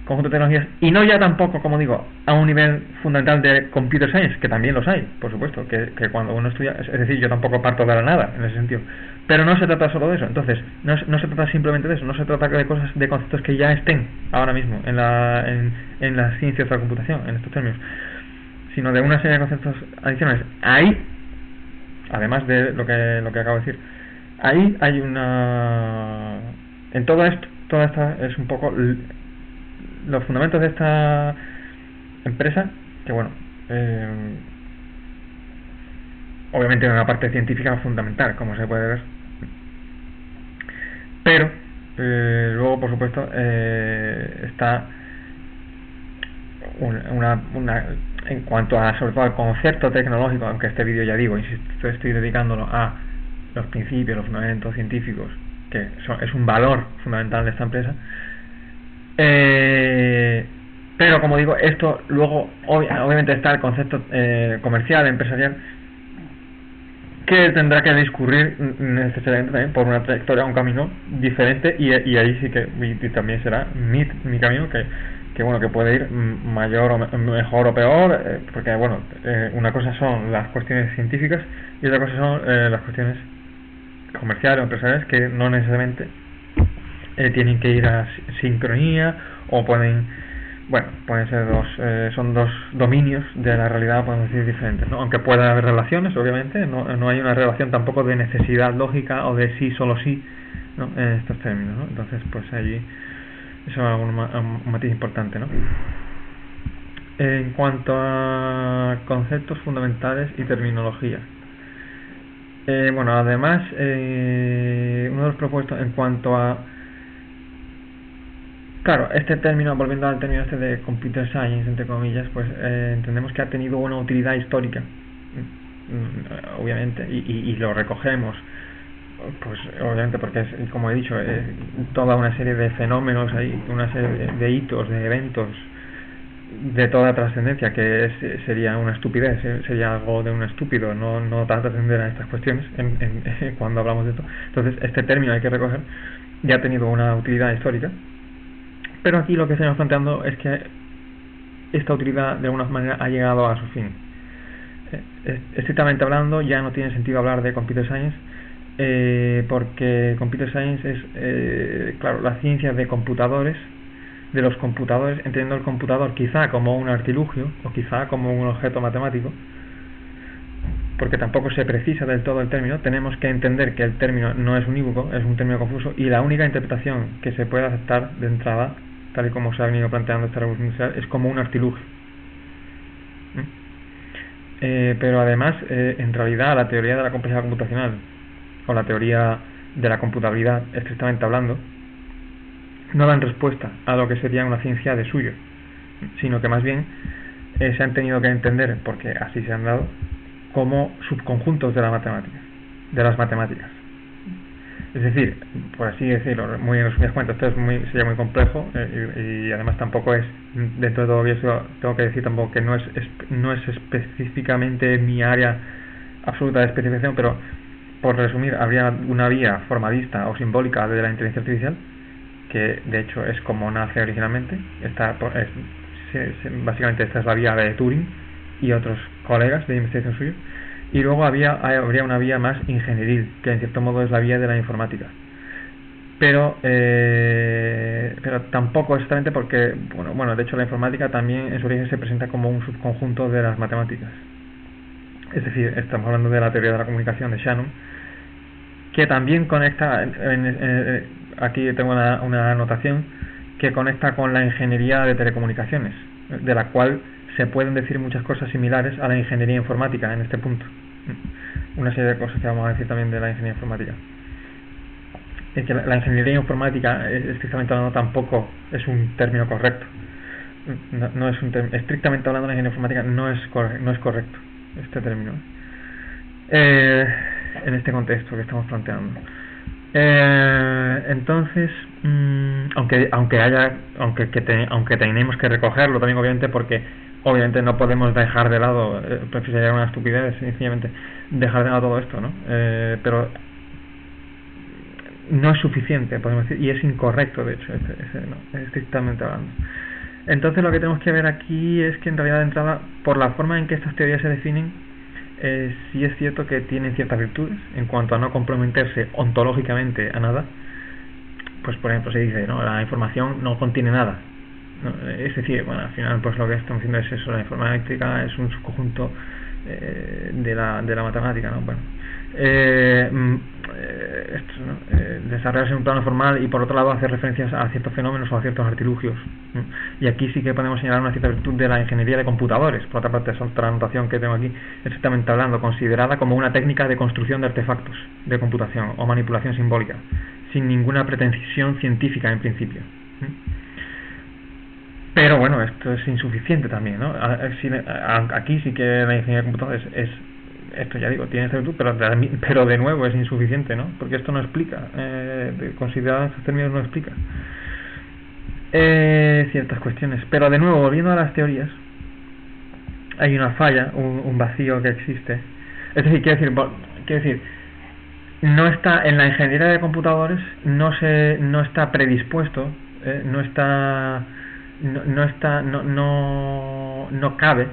Speaker 1: conjunto de tecnologías, y no ya tampoco, como digo, a un nivel fundamental de computer science, que también los hay, por supuesto, que cuando uno estudia, es decir, yo tampoco parto de la nada en ese sentido, pero no se trata solo de eso. Entonces no se trata simplemente de eso, no se trata de cosas, de conceptos que ya estén ahora mismo en las ciencias de la computación, en estos términos, sino de una serie de conceptos adicionales. Ahí, además de lo que acabo de decir, ahí hay en todo esto, toda esta es un poco los fundamentos de esta empresa, que bueno, obviamente en una parte científica fundamental, como se puede ver, pero luego por supuesto está en cuanto a, sobre todo, al concepto tecnológico, aunque este vídeo, ya digo, insisto, estoy dedicándolo a los principios, los fundamentos científicos, que es un valor fundamental de esta empresa. Pero, como digo, esto luego, obviamente, está el concepto comercial, empresarial, que tendrá que discurrir necesariamente también por una trayectoria, un camino diferente, y ahí sí que y también será mi camino, que bueno, que puede ir mayor o mejor o peor, porque bueno, una cosa son las cuestiones científicas y otra cosa son las cuestiones comerciales o empresariales, que no necesariamente tienen que ir a sincronía, o pueden ser son dos dominios de la realidad, podemos decir, diferentes, ¿no? Aunque pueda haber relaciones, obviamente, no hay una relación tampoco de necesidad lógica o de sí, solo sí, ¿no? En estos términos, ¿no? Entonces, pues allí eso es un matiz importante, ¿no? En cuanto a conceptos fundamentales y terminología, bueno, además, uno de los propuestos en cuanto a, claro, este término, volviendo al término este de computer science, entre comillas, pues entendemos que ha tenido una utilidad histórica, obviamente, y lo recogemos, pues obviamente porque es, como he dicho, toda una serie de fenómenos, hay una serie de hitos, de eventos de toda trascendencia, que sería una estupidez, sería algo de un estúpido no tanto atender a estas cuestiones cuando hablamos de esto. Entonces este término hay que recoger, ya ha tenido una utilidad histórica, pero aquí lo que estamos planteando es que esta utilidad de alguna manera ha llegado a su fin. Estrictamente hablando, ya no tiene sentido hablar de computer science, porque computer science es, claro, la ciencia de computadores, de los computadores, entendiendo el computador quizá como un artilugio o quizá como un objeto matemático, porque tampoco se precisa del todo el término. Tenemos que entender que el término no es unívoco, es un término confuso, y la única interpretación que se puede aceptar de entrada, tal y como se ha venido planteando esta revolución industrial, es como un artilugio. Pero además, en realidad, la teoría de la complejidad computacional, o la teoría de la computabilidad, estrictamente hablando, no dan respuesta a lo que sería una ciencia de suyo, sino que más bien se han tenido que entender, porque así se han dado, como subconjuntos de las matemáticas. Es decir, por así decirlo, muy en resumidas cuentas, esto sería muy complejo, y además tampoco es, dentro de todo eso tengo que decir tampoco que no es específicamente mi área absoluta de especialización, pero por resumir, habría una vía formalista o simbólica de la inteligencia artificial, que de hecho es como nace originalmente. Básicamente esta es la vía de Turing y otros colegas de investigación suyos, y luego habría una vía más ingenieril, que en cierto modo es la vía de la informática, pero tampoco exactamente, porque bueno, de hecho la informática también en su origen se presenta como un subconjunto de las matemáticas. Es decir, estamos hablando de la teoría de la comunicación de Shannon, que también conecta, aquí tengo una anotación, que conecta con la ingeniería de telecomunicaciones, de la cual se pueden decir muchas cosas similares a la ingeniería informática en este punto. Una serie de cosas que vamos a decir también de la ingeniería informática. Es que la ingeniería informática, estrictamente hablando, tampoco es un término correcto. No es estrictamente hablando, la ingeniería informática no es correcto este término en este contexto que estamos planteando. Entonces, aunque tenemos que recogerlo también, obviamente, porque obviamente no podemos dejar de lado, sería una estupidez sencillamente dejar de lado todo esto, ¿no? Pero no es suficiente, podemos decir, y es incorrecto, de hecho, estrictamente hablando. Entonces lo que tenemos que ver aquí es que en realidad, de entrada, por la forma en que estas teorías se definen, sí es cierto que tienen ciertas virtudes en cuanto a no comprometerse ontológicamente a nada. Pues por ejemplo se dice, ¿no?, la información no contiene nada, ¿no? Es decir, bueno, al final pues lo que estamos diciendo es eso, la informática es un subconjunto de la matemática, ¿no? Bueno, esto, ¿no? Desarrollarse en un plano formal, y por otro lado hacer referencias a ciertos fenómenos o a ciertos artilugios, ¿no? Y aquí sí que podemos señalar una cierta virtud de la ingeniería de computadores. Por otra parte, esa otra anotación que tengo aquí, estrictamente hablando, considerada como una técnica de construcción de artefactos de computación o manipulación simbólica, sin ninguna pretensión científica en principio. Pero bueno, esto es insuficiente también, ¿no? Aquí sí que la ingeniería de computadores esto ya digo, tiene esta virtud, pero de nuevo es insuficiente, ¿no? Porque esto no explica, considerado estos términos no explica ciertas cuestiones. Pero de nuevo, volviendo a las teorías, hay una falla, un vacío que existe. Es decir, quiero decir, no está en la ingeniería de computadores, no está predispuesto, no cabe,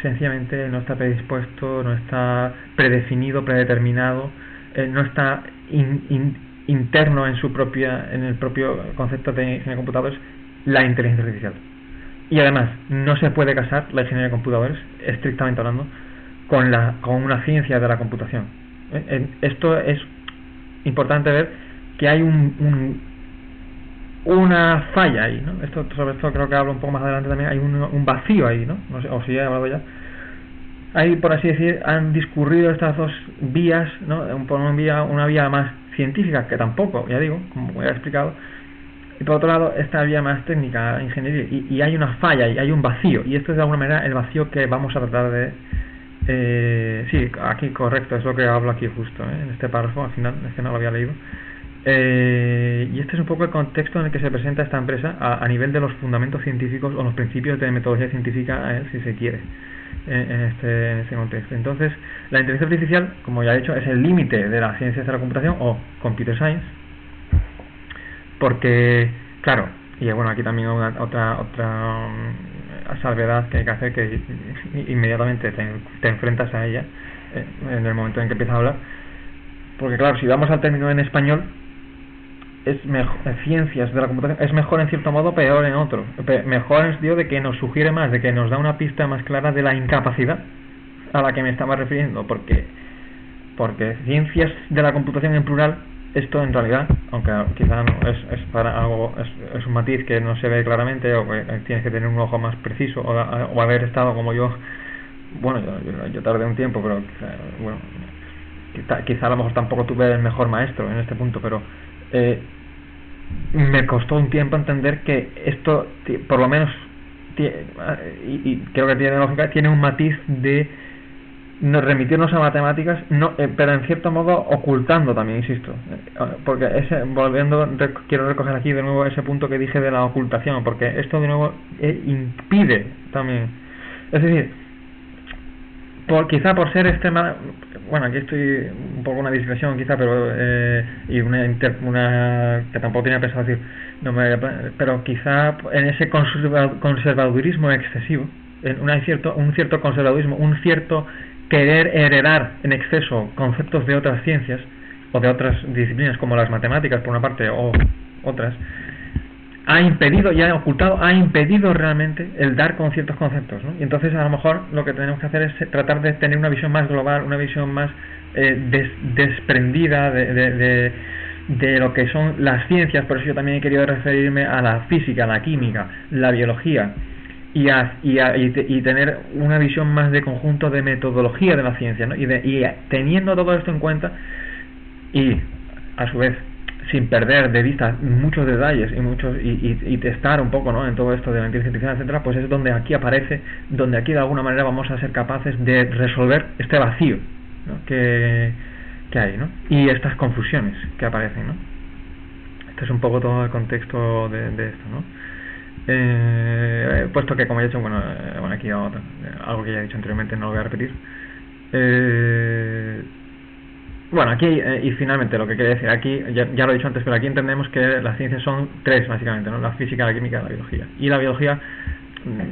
Speaker 1: sencillamente no está predispuesto, no está predefinido, predeterminado, no está interno en el propio concepto de ingeniería de computadores la inteligencia artificial. Y además no se puede casar la ingeniería de computadores, estrictamente hablando, con una ciencia de la computación. Esto es importante ver que hay una falla ahí, ¿no? Sobre esto creo que hablo un poco más adelante también. Hay un vacío ahí, ¿no? No sé, o si he hablado ya. Ahí, por así decir, han discurrido estas dos vías, ¿no? Por una vía más científica, que tampoco, ya digo, como he explicado, y por otro lado esta vía más técnica, ingeniería, y hay una falla, y hay un vacío, y esto es de alguna manera el vacío que vamos a tratar de... sí, aquí correcto, es lo que hablo aquí justo, en este párrafo, al final, es que no lo había leído. Y este es un poco el contexto en el que se presenta esta empresa a nivel de los fundamentos científicos o los principios de metodología científica, si se quiere, en este contexto. Entonces, la inteligencia artificial, como ya he dicho, es el límite de las ciencias de la computación o computer science, porque, claro, y bueno, aquí también otra salvedad que hay que hacer, que inmediatamente te enfrentas a ella en el momento en que empiezas a hablar, porque claro, si vamos al término en español, es mejor, ciencias de la computación es mejor en cierto modo, peor en otro. Mejor en el sentido de que nos sugiere más, de que nos da una pista más clara de la incapacidad a la que me estaba refiriendo, porque ciencias de la computación en plural, esto en realidad, aunque quizá no es para algo, es un matiz que no se ve claramente, o que tienes que tener un ojo más preciso, o haber estado como yo. Bueno, yo tardé un tiempo, pero quizá a lo mejor tampoco tuve el mejor maestro en este punto, pero me costó un tiempo entender que esto, por lo menos, y creo que tiene lógica, tiene un matiz de remitirnos a matemáticas, pero en cierto modo ocultando también, insisto, porque quiero recoger aquí de nuevo ese punto que dije de la ocultación, porque esto de nuevo impide también, es decir, quizá por ser bueno, aquí estoy un poco una digresión quizá, pero y una que tampoco tenía pensado decir, pero quizá en ese conservadurismo excesivo, un cierto conservadurismo, un cierto querer heredar en exceso conceptos de otras ciencias o de otras disciplinas como las matemáticas por una parte o otras, ha impedido realmente el dar con ciertos conceptos, ¿no? Y entonces a lo mejor lo que tenemos que hacer es tratar de tener una visión más global, una visión más desprendida de lo que son las ciencias. Por eso yo también he querido referirme a la física, la química, la biología, y tener una visión más de conjunto de metodología de la ciencia, ¿no? Y teniendo todo esto en cuenta, y a su vez sin perder de vista muchos detalles y testar un poco, ¿no?, en todo esto de la inteligencia artificial, etcétera, pues es donde aquí de alguna manera vamos a ser capaces de resolver este vacío, ¿no?, que hay, ¿no?, y estas confusiones que aparecen, ¿no? Este es un poco todo el contexto de esto, ¿no? Puesto que, como he dicho, bueno, aquí algo que ya he dicho anteriormente, no lo voy a repetir. Bueno, aquí, y finalmente lo que quería decir, aquí, ya lo he dicho antes, pero aquí entendemos que las ciencias son tres, básicamente, ¿no? La física, la química y la biología. Y la biología,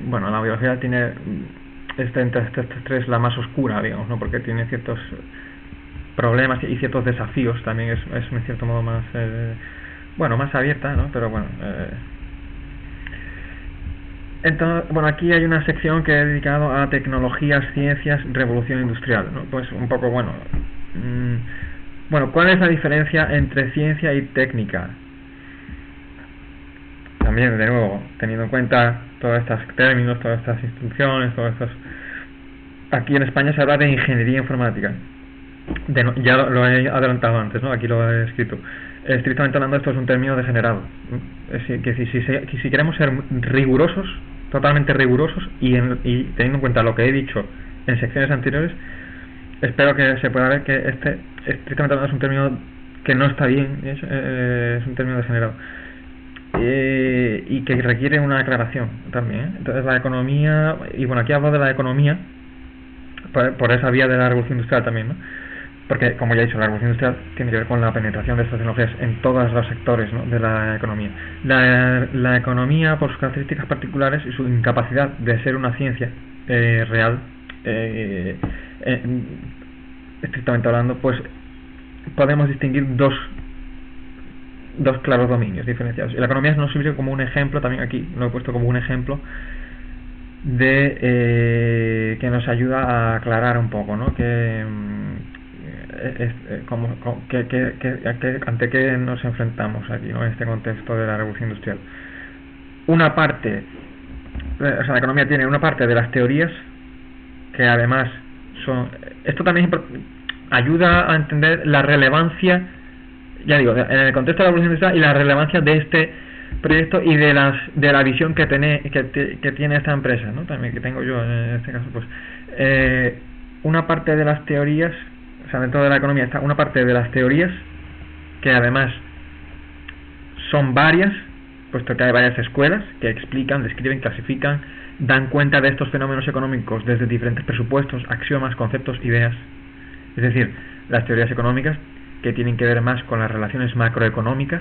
Speaker 1: bueno, la biología tiene, entre estas tres, la más oscura, digamos, ¿no? Porque tiene ciertos problemas y ciertos desafíos, también es en cierto modo más, más abierta, ¿no? Pero bueno, entonces, bueno, aquí hay una sección que he dedicado a tecnologías, ciencias, revolución industrial, ¿no? Pues un poco, bueno, ¿cuál es la diferencia entre ciencia y técnica? También, de nuevo, teniendo en cuenta todos estos términos, todas estas instrucciones, aquí en España se habla de ingeniería informática. Ya lo he adelantado antes, ¿no? Aquí lo he escrito. Estrictamente hablando, esto es un término degenerado. Que si queremos ser rigurosos, totalmente rigurosos y teniendo en cuenta lo que he dicho en secciones anteriores, espero que se pueda ver que estrictamente hablando es un término que no está bien, es un término degenerado, y que requiere una aclaración también. Entonces la economía, y bueno, aquí hablo de la economía por esa vía de la revolución industrial también, ¿no? Porque, como ya he dicho, la revolución industrial tiene que ver con la penetración de estas tecnologías en todos los sectores, ¿no?, de la economía. La economía, por sus características particulares y su incapacidad de ser una ciencia real, estrictamente hablando, pues podemos distinguir dos claros dominios diferenciados. Y la economía nos sirve como un ejemplo, también aquí lo he puesto como un ejemplo de que nos ayuda a aclarar un poco, ¿no?, ante qué nos enfrentamos aquí, ¿no?, en este contexto de la revolución industrial. Una parte, o sea, la economía tiene una parte de las teorías que además son, esto también ayuda a entender la relevancia, ya digo, en el contexto de la revolución industrial, y la relevancia de este proyecto y de la visión que tiene esta empresa, ¿no?, también que tengo yo en este caso. Pues una parte de las teorías, o sea, dentro de la economía está una parte de las teorías que además son varias, puesto que hay varias escuelas que explican, describen, clasifican, dan cuenta de estos fenómenos económicos desde diferentes presupuestos, axiomas, conceptos, ideas. Es decir, las teorías económicas, que tienen que ver más con las relaciones macroeconómicas,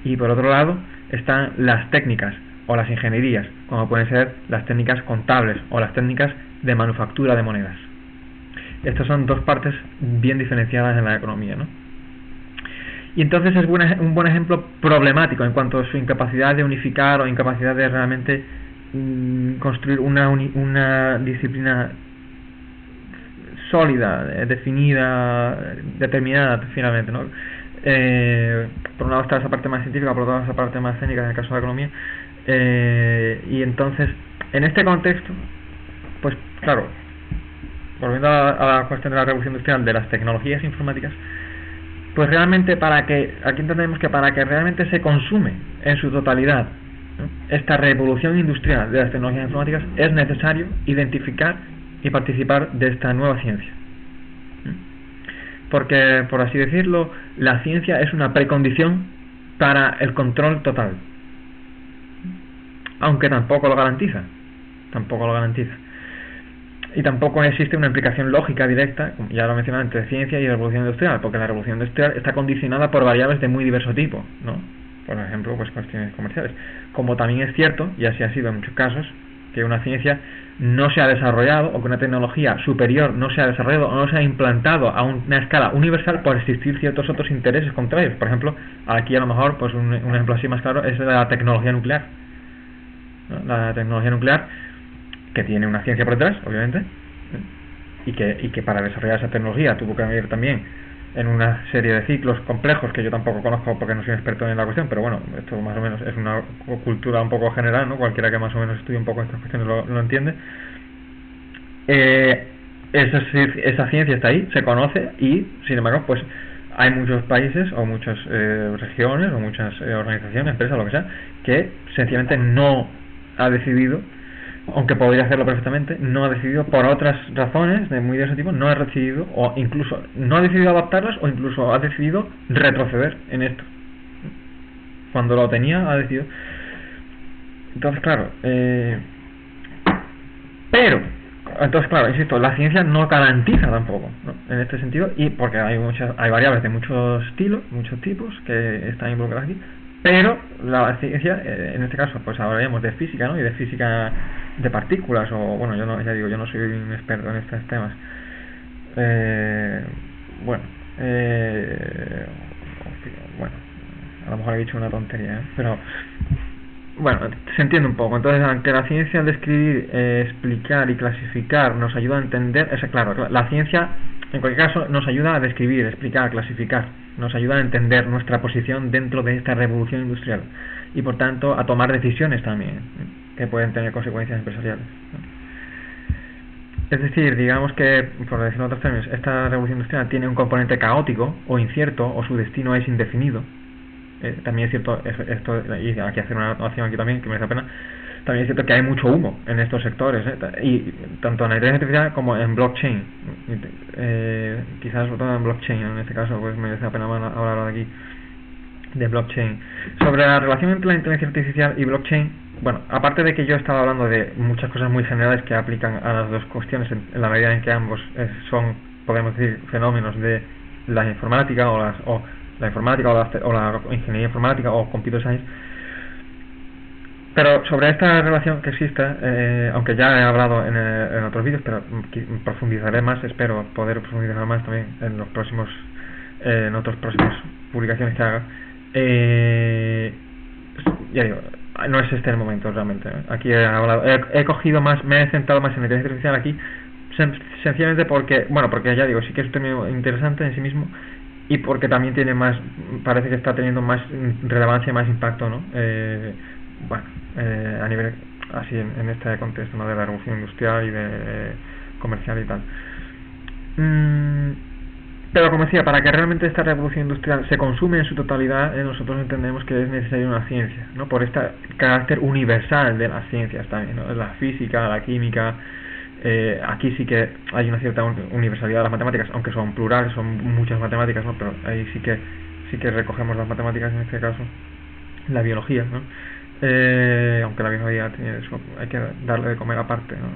Speaker 1: y por otro lado están las técnicas o las ingenierías, como pueden ser las técnicas contables o las técnicas de manufactura de monedas. Estas son dos partes bien diferenciadas en la economía, ¿no? Y entonces es un buen ejemplo problemático en cuanto a su incapacidad de unificar o incapacidad de realmente construir una disciplina sólida, definida, determinada finalmente, ¿no? Por un lado está esa parte más científica, por otro lado esa parte más técnica en el caso de la economía, y entonces en este contexto, pues claro, volviendo a la cuestión de la revolución industrial, de las tecnologías informáticas, pues realmente aquí entendemos que para que realmente se consume en su totalidad, ¿no?, esta revolución industrial de las tecnologías informáticas, es necesario identificar y participar de esta nueva ciencia. Porque, por así decirlo, la ciencia es una precondición para el control total, aunque tampoco lo garantiza, y tampoco existe una implicación lógica directa, como ya lo mencionaba, entre ciencia y revolución industrial, porque la revolución industrial está condicionada por variables de muy diverso tipo, ¿no? Por ejemplo, pues cuestiones comerciales. Como también es cierto, y así ha sido en muchos casos, que una ciencia no se ha desarrollado, o que una tecnología superior no se ha desarrollado o no se ha implantado a una escala universal por existir ciertos otros intereses contrarios. Por ejemplo, aquí a lo mejor pues un ejemplo así más claro es la tecnología nuclear, ¿no? La tecnología nuclear, que tiene una ciencia por detrás, obviamente, y que para desarrollar esa tecnología tuvo que ir también en una serie de ciclos complejos que yo tampoco conozco porque no soy experto en la cuestión, pero bueno, esto más o menos es una cultura un poco general, ¿no? Cualquiera que más o menos estudie un poco estas cuestiones lo entiende. Esa ciencia está ahí, se conoce, y sin embargo pues hay muchos países o muchas regiones o muchas organizaciones, empresas, lo que sea, que sencillamente no ha decidido, aunque podría hacerlo perfectamente, no ha decidido por otras razones de muy diverso tipo, no ha decidido, o incluso no ha decidido adaptarlas, o incluso ha decidido retroceder en esto. Cuando lo tenía, ha decidido. Entonces, claro, entonces, claro, insisto, la ciencia no garantiza tampoco, ¿no?, en este sentido, y porque hay variables de muchos estilos, muchos tipos que están involucradas aquí. Pero la ciencia, en este caso, pues hablaríamos de física, ¿no?, y de física de partículas, o bueno, yo no soy un experto en estos temas. Bueno, a lo mejor he dicho una tontería, pero bueno, se entiende un poco. Entonces, aunque la ciencia al describir, explicar y clasificar nos ayuda a entender, claro, la ciencia en cualquier caso nos ayuda a describir, explicar, clasificar, nos ayuda a entender nuestra posición dentro de esta revolución industrial y por tanto a tomar decisiones también que pueden tener consecuencias empresariales, ¿no? Es decir, digamos que, por decirlo en otros términos, esta revolución industrial tiene un componente caótico o incierto, o su destino es indefinido. También es cierto esto, y aquí hacer una anotación aquí también que merece la pena, también es cierto que hay mucho humo en estos sectores, y tanto en la inteligencia artificial como en blockchain. Quizás sobre todo en blockchain, en este caso pues merece la pena hablar de aquí de blockchain. Sobre la relación entre la inteligencia artificial y blockchain, bueno, aparte de que yo estaba hablando de muchas cosas muy generales que aplican a las dos cuestiones en la medida en que ambos son, podemos decir, fenómenos de la informática o la informática o la ingeniería informática o computer science. Pero sobre esta relación que existe, aunque ya he hablado en otros vídeos, pero profundizaré más, espero poder profundizar más también en los próximos en otras próximas publicaciones que haga. Ya digo, no es este el momento realmente. Aquí he cogido más, me he centrado más en la inteligencia artificial aquí, sencillamente porque ya digo, sí que es un término interesante en sí mismo y porque también tiene más, parece que está teniendo más relevancia y más impacto, ¿no? A nivel así en este contexto, ¿no? De la revolución industrial y de comercial y tal. Pero como decía, para que realmente esta revolución industrial se consume en su totalidad, nosotros entendemos que es necesaria una ciencia, ¿no? Por este carácter universal de las ciencias también, ¿no? La física, la química, aquí sí que hay una cierta universalidad de las matemáticas, aunque son plurales, son muchas matemáticas, ¿no? Pero ahí sí que recogemos las matemáticas en este caso, la biología, ¿no? Aunque la biología tiene eso, hay que darle de comer aparte, ¿no?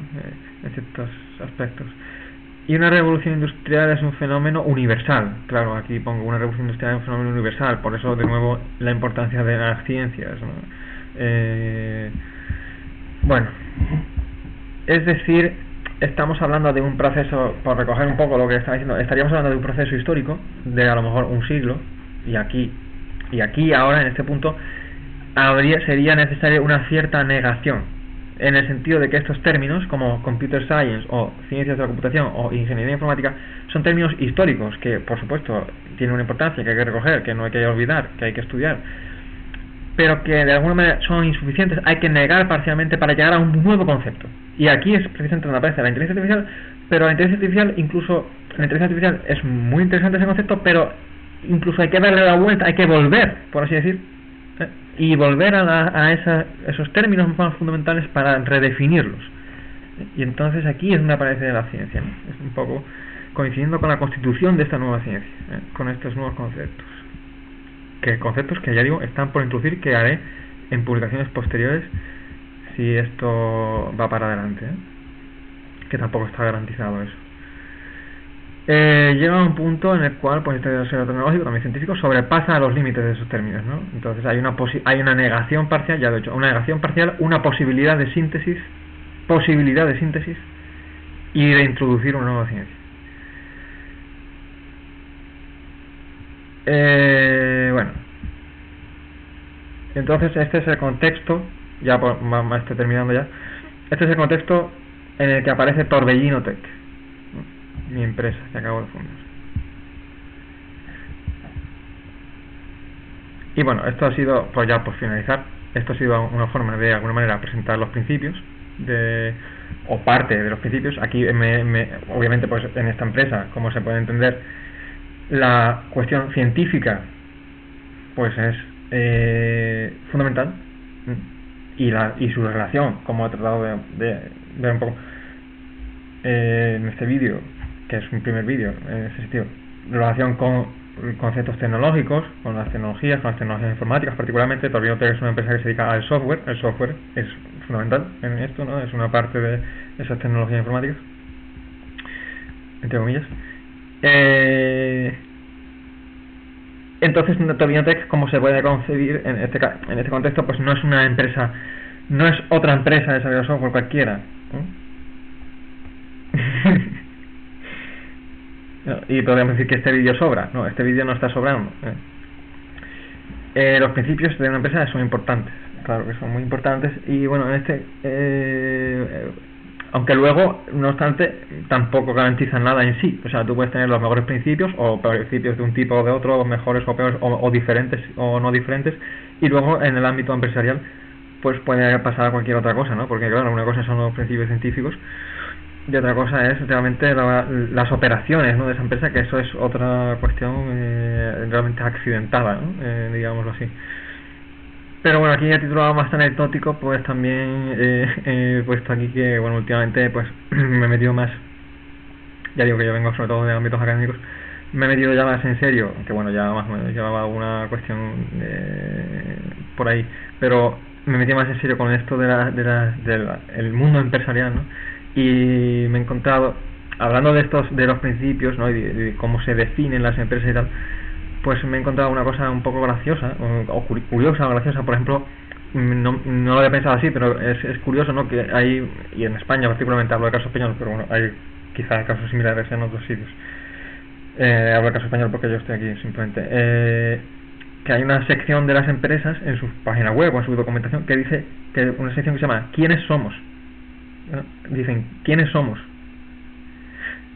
Speaker 1: En ciertos aspectos. Y una revolución industrial es un fenómeno universal. Claro, aquí pongo una revolución industrial es un fenómeno universal, por eso de nuevo la importancia de las ciencias, ¿no? Bueno, es decir, estamos hablando de un proceso, por recoger un poco lo que estaba diciendo, estaríamos hablando de un proceso histórico de a lo mejor un siglo, y aquí ahora en este punto sería necesaria una cierta negación, en el sentido de que estos términos como computer science o ciencias de la computación o ingeniería informática son términos históricos que por supuesto tienen una importancia que hay que recoger, que no hay que olvidar, que hay que estudiar, pero que de alguna manera son insuficientes, hay que negar parcialmente para llegar a un nuevo concepto. Y aquí es precisamente donde aparece la inteligencia artificial, pero la inteligencia artificial, incluso la inteligencia artificial es muy interesante ese concepto, pero incluso hay que darle la vuelta, hay que volver, por así decir, y volver a esos términos más fundamentales para redefinirlos. Y entonces aquí es donde aparece la ciencia, ¿no? Es un poco coincidiendo con la constitución de esta nueva ciencia, con estos nuevos conceptos. Conceptos que ya digo están por introducir, que haré en publicaciones posteriores si esto va para adelante, que tampoco está garantizado eso. Llega a un punto en el cual pues este desarrollo tecnológico, también científico, sobrepasa los límites de esos términos, ¿no? Entonces hay una negación parcial, ya lo he dicho, una negación parcial, una posibilidad de síntesis y de introducir una nueva ciencia. Bueno, entonces este es el contexto, ya estoy terminando ya. Este es el contexto en el que aparece Torbellino Tech, mi empresa que acabo de fundar. Y bueno, esto ha sido, pues ya por finalizar, esto ha sido una forma de alguna manera presentar los principios o parte de los principios. Aquí obviamente pues en esta empresa, como se puede entender, la cuestión científica pues es fundamental, y su relación, como he tratado de ver un poco en este vídeo, que es mi primer vídeo en ese sentido, relación con conceptos tecnológicos, con las tecnologías informáticas particularmente. Torbellino Tech es una empresa que se dedica al software. El software es fundamental en esto, ¿no? Es una parte de esas tecnologías informáticas, entre comillas. Entonces Torbellino Tech, como se puede concebir en este contexto, pues no es una empresa, no es otra empresa de desarrollo de software cualquiera, ¿no? Y podríamos decir que este vídeo sobra. No, este vídeo no está sobrando. Los principios de una empresa son importantes, claro que son muy importantes, y bueno, aunque luego, no obstante, tampoco garantizan nada en sí. O sea, tú puedes tener los mejores principios, o principios de un tipo o de otro, o mejores o peores, o diferentes o no diferentes, y luego en el ámbito empresarial pues puede pasar cualquier otra cosa, ¿no? Porque claro, una cosa son los principios científicos y otra cosa es realmente las operaciones, ¿no?, de esa empresa, que eso es otra cuestión realmente accidentada, ¿no? Digámoslo así. Pero bueno, aquí he titulado más anecdótico, pues también he puesto aquí que, bueno, últimamente pues me he metido más, ya digo que yo vengo sobre todo de ámbitos académicos, me he metido ya más en serio, que bueno, ya más o menos llevaba una cuestión por ahí, pero me metí más en serio con esto del mundo empresarial, ¿no? Y me he encontrado, hablando de los principios, ¿no? Y de cómo se definen las empresas y tal, pues me he encontrado una cosa un poco graciosa, o curiosa o graciosa, por ejemplo, no lo había pensado así, pero es curioso, ¿no? Que hay, y en España particularmente, hablo de caso español, pero bueno, hay quizás casos similares en otros sitios. Hablo de caso español porque yo estoy aquí simplemente. Que hay una sección de las empresas en su página web o en su documentación que dice, que una sección que se llama ¿Quiénes somos? ¿No? Dicen ¿Quiénes somos?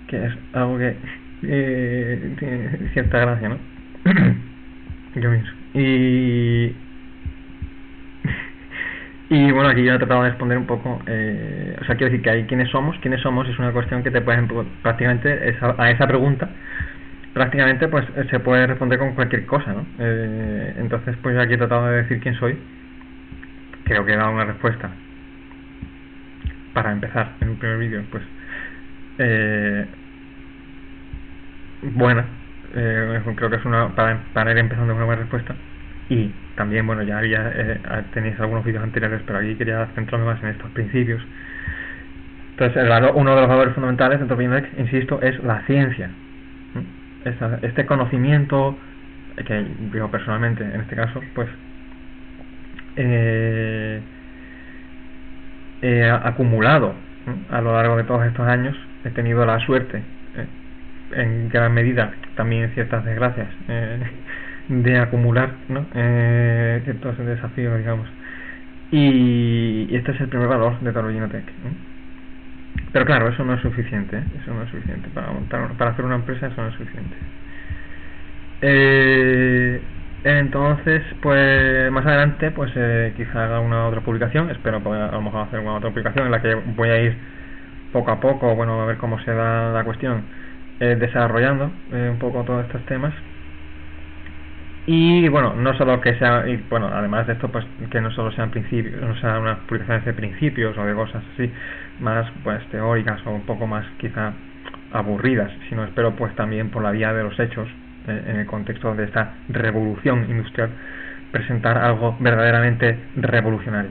Speaker 1: Que es algo que tiene cierta gracia, ¿no? Yo mismo. Y bueno, aquí yo he tratado de responder un poco, o sea, quiero decir que hay quiénes somos es una cuestión que te pueden, prácticamente, a esa pregunta, prácticamente pues se puede responder con cualquier cosa, ¿no? Entonces pues yo aquí he tratado de decir quién soy, creo que he dado una respuesta, para empezar, en un primer vídeo, pues, buena, creo que es para ir empezando una buena respuesta. Y también, bueno, ya tenéis algunos vídeos anteriores, pero aquí quería centrarme más en estos principios. Entonces, uno de los valores fundamentales dentro de Bioindex, insisto, es la ciencia. Este conocimiento que yo personalmente, en este caso, pues he acumulado a lo largo de todos estos años. He tenido la suerte, en gran medida, también ciertas desgracias, de acumular, ¿no? Ciertos desafíos, digamos. Y este es el primer valor de Toro Genotech, ¿no? Pero claro, eso no es suficiente, eso no es suficiente para hacer una empresa, eso no es suficiente. Entonces, pues más adelante, pues quizá haga una otra publicación, espero poder a lo mejor hacer una otra publicación en la que voy a ir poco a poco, bueno, a ver cómo se da la cuestión, desarrollando un poco todos estos temas. Y bueno, no solo que sea, y bueno, además de esto, pues que no solo sean principios, no sean unas publicaciones de principios o de cosas así, más pues teóricas o un poco más quizá aburridas, sino espero pues también por la vía de los hechos, en el contexto de esta revolución industrial, presentar algo verdaderamente revolucionario.